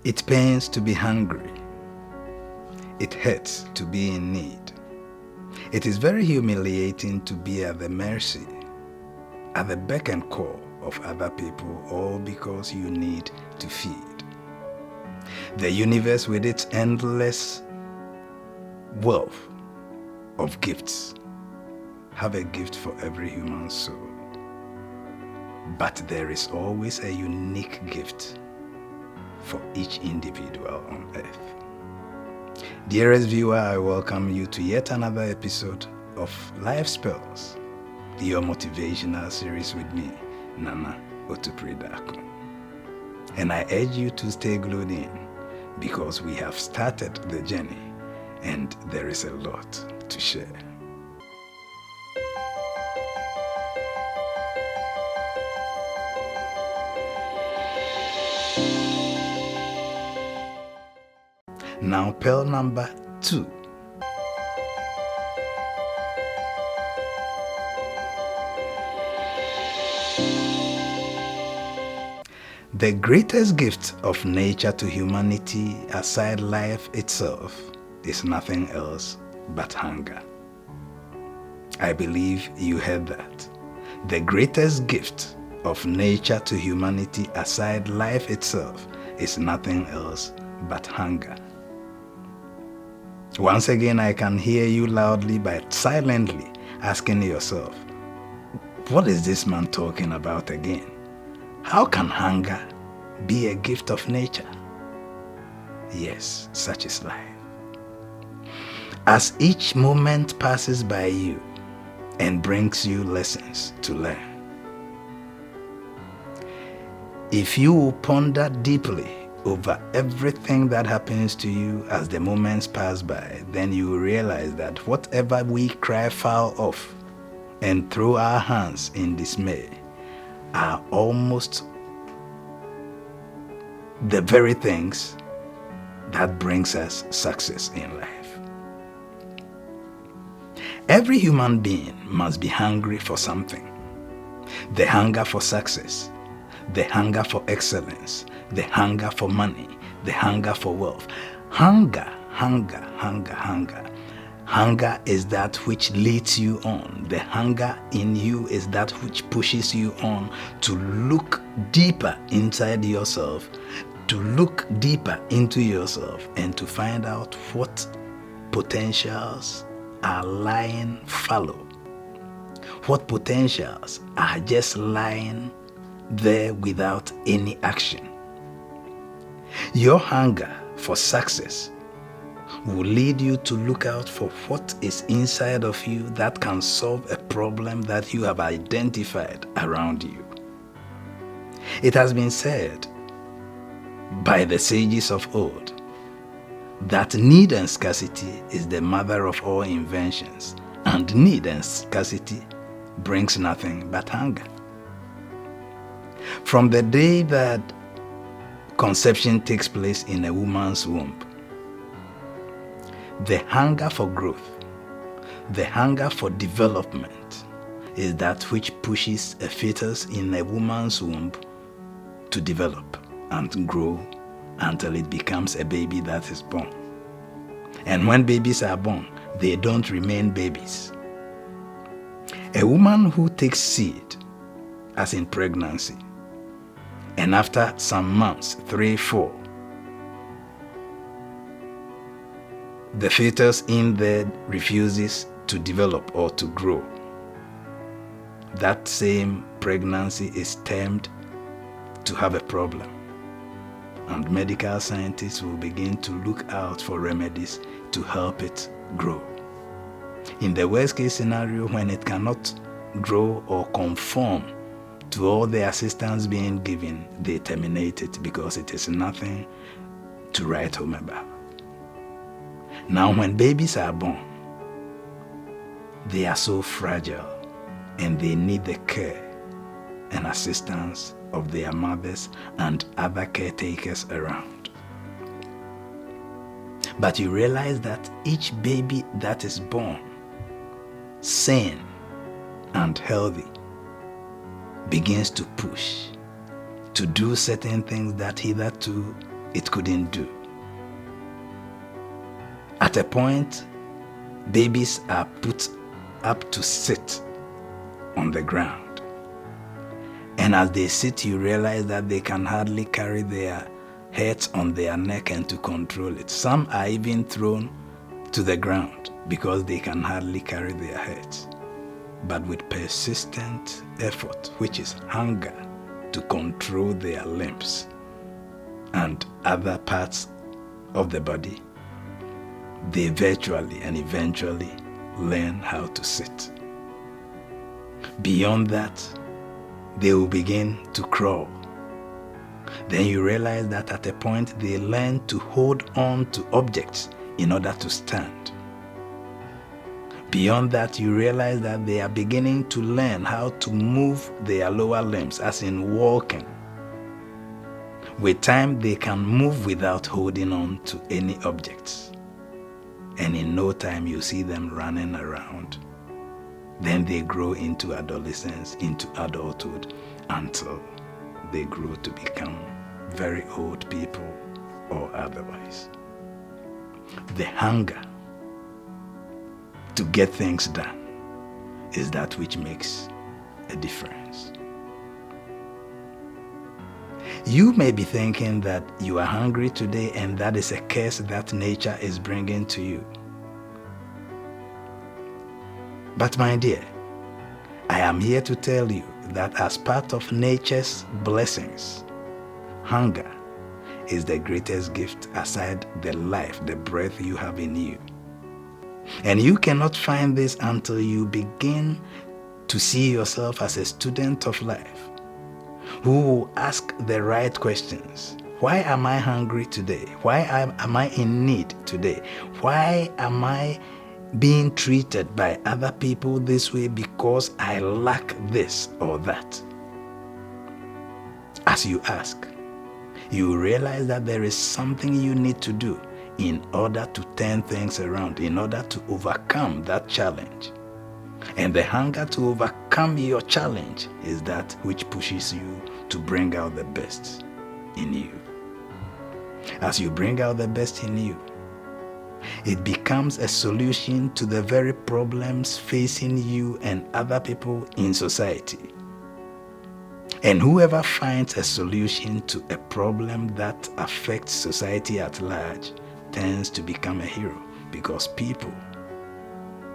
It pains to be hungry. It hurts to be in need. It is very humiliating to be at the mercy, at the beck and call of other people, all because you need to feed. The universe, with its endless wealth of gifts, have a gift for every human soul. But there is always a unique gift for each individual on earth. Dearest viewer, I welcome you to yet another episode of Life Spells, your motivational series with me, Nana Otupredako. And I urge you to stay glued in because we have started the journey and there is a lot to share. Now, pearl number 2. The greatest gift of nature to humanity, aside life itself, is nothing else but hunger. I believe you heard that. The greatest gift of nature to humanity, aside life itself, is nothing else but hunger. Once again, I can hear you loudly but silently asking yourself, what is this man talking about again? How can hunger be a gift of nature? Yes, such is life. As each moment passes by you and brings you lessons to learn, if you will ponder deeply over everything that happens to you as the moments pass by, then you will realize that whatever we cry foul of and throw our hands in dismay are almost the very things that brings us success in life. Every human being must be hungry for something. The hunger for success, the hunger for excellence, the hunger for money, the hunger for wealth. Hunger. Hunger is that which leads you on. The hunger in you is that which pushes you on to look deeper inside yourself, to look deeper into yourself and to find out what potentials are lying fallow. What potentials are just lying there without any action. Your hunger for success will lead you to look out for what is inside of you that can solve a problem that you have identified around you. It has been said by the sages of old that need and scarcity is the mother of all inventions, and need and scarcity brings nothing but hunger. From the day that conception takes place in a woman's womb, the hunger for growth, the hunger for development is that which pushes a fetus in a woman's womb to develop and grow until it becomes a baby that is born. And when babies are born, they don't remain babies. A woman who takes seed, as in pregnancy, and after some months, 3, 4, the fetus in there refuses to develop or to grow, that same pregnancy is termed to have a problem. And medical scientists will begin to look out for remedies to help it grow. In the worst case scenario, when it cannot grow or conform to all the assistance being given, they terminate it because it is nothing to write home about. Now, when babies are born, they are so fragile and they need the care and assistance of their mothers and other caretakers around. But you realize that each baby that is born sane and healthy begins to push, to do certain things that hitherto it couldn't do. At a point, babies are put up to sit on the ground. And as they sit, you realize that they can hardly carry their heads on their neck and to control it. Some are even thrown to the ground because they can hardly carry their heads. But with persistent effort, which is hunger, to control their limbs and other parts of the body, they virtually and eventually learn how to sit. Beyond that, they will begin to crawl. Then you realize that at a point they learn to hold on to objects in order to stand. Beyond that, you realize that they are beginning to learn how to move their lower limbs, as in walking. With time, they can move without holding on to any objects. And in no time, you see them running around. Then they grow into adolescence, into adulthood, until they grow to become very old people or otherwise. The hunger to get things done is that which makes a difference. You may be thinking that you are hungry today and that is a curse that nature is bringing to you. But my dear, I am here to tell you that as part of nature's blessings, hunger is the greatest gift aside the life, the breath you have in you. And you cannot find this until you begin to see yourself as a student of life who will ask the right questions. Why am I hungry today? Why am I in need today? Why am I being treated by other people this way because I lack this or that? As you ask, you realize that there is something you need to do in order to turn things around, in order to overcome that challenge. And the hunger to overcome your challenge is that which pushes you to bring out the best in you. As you bring out the best in you, it becomes a solution to the very problems facing you and other people in society. And whoever finds a solution to a problem that affects society at large tends to become a hero, because people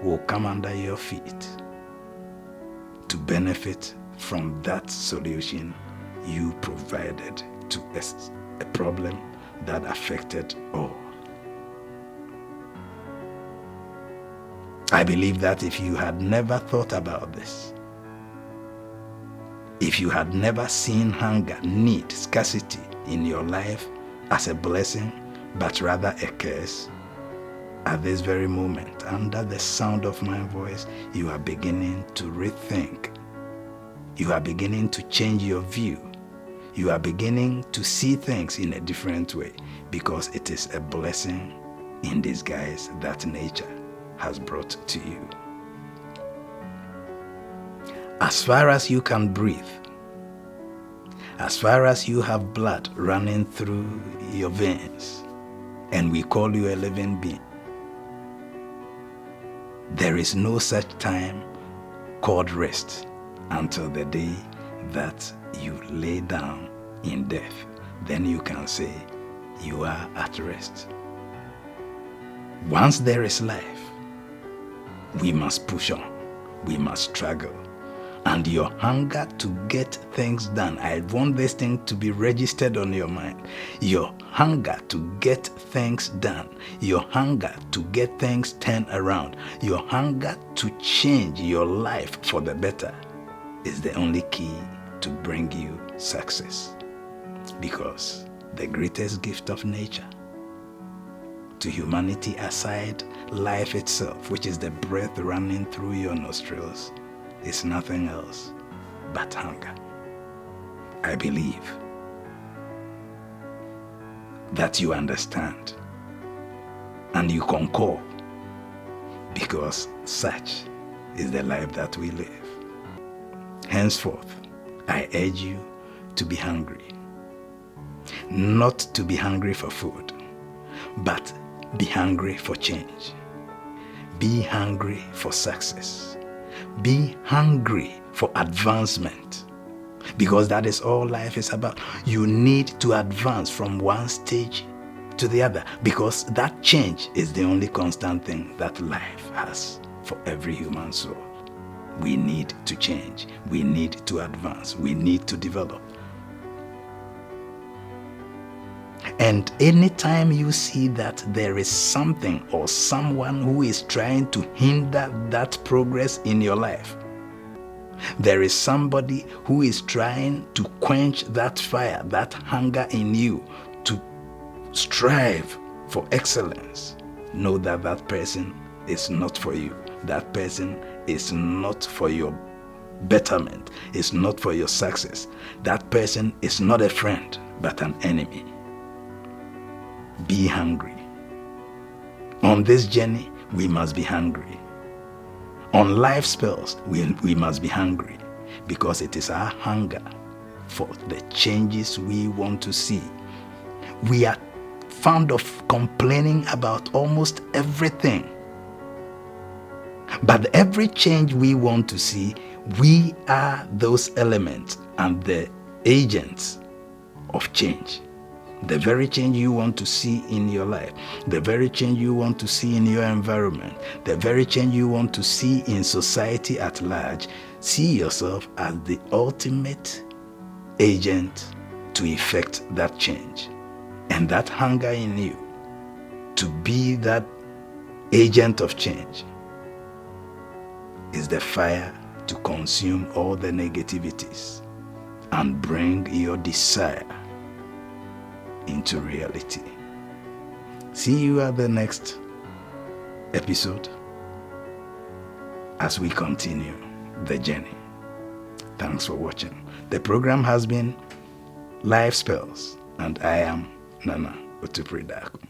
will come under your feet to benefit from that solution you provided to a problem that affected all. I believe that if you had never thought about this, if you had never seen hunger, need, scarcity in your life as a blessing, but rather a curse, at this very moment, under the sound of my voice, you are beginning to rethink. You are beginning to change your view. You are beginning to see things in a different way, because it is a blessing in disguise that nature has brought to you. As far as you can breathe, as far as you have blood running through your veins, and we call you a living being, there is no such time called rest until the day that you lay down in death. Then you can say you are at rest. Once there is life, we must push on, we must struggle. And your hunger to get things done, I want this thing to be registered on your mind. Your hunger to get things done, your hunger to get things turned around, your hunger to change your life for the better is the only key to bring you success. Because the greatest gift of nature to humanity, aside life itself, which is the breath running through your nostrils, is nothing else but hunger. I believe that you understand and you concur, because such is the life that we live. Henceforth, I urge you to be hungry. not to be hungry for food, but be hungry for change. Be hungry for success. Be hungry for advancement, because that is all life is about. You need to advance from one stage to the other, because that change is the only constant thing that life has for every human soul. We need to change. We need to advance. We need to develop. And anytime you see that there is something or someone who is trying to hinder that progress in your life, there is somebody who is trying to quench that fire, that hunger in you to strive for excellence, know that that person is not for you. That person is not for your betterment, is not for your success. That person is not a friend, but an enemy. Be hungry. On this journey, we must be hungry. On life spells, we must be hungry, because it is our hunger for the changes we want to see. We are fond of complaining about almost everything, but every change we want to see, we are those elements and the agents of change. The very change you want to see in your life, the very change you want to see in your environment, the very change you want to see in society at large, see yourself as the ultimate agent to effect that change. And that hunger in you to be that agent of change is the fire to consume all the negativities and bring your desire into reality. See you at the next episode as we continue the journey. Thanks for watching. The program has been Life Spells, and I am Nana Otupridaku.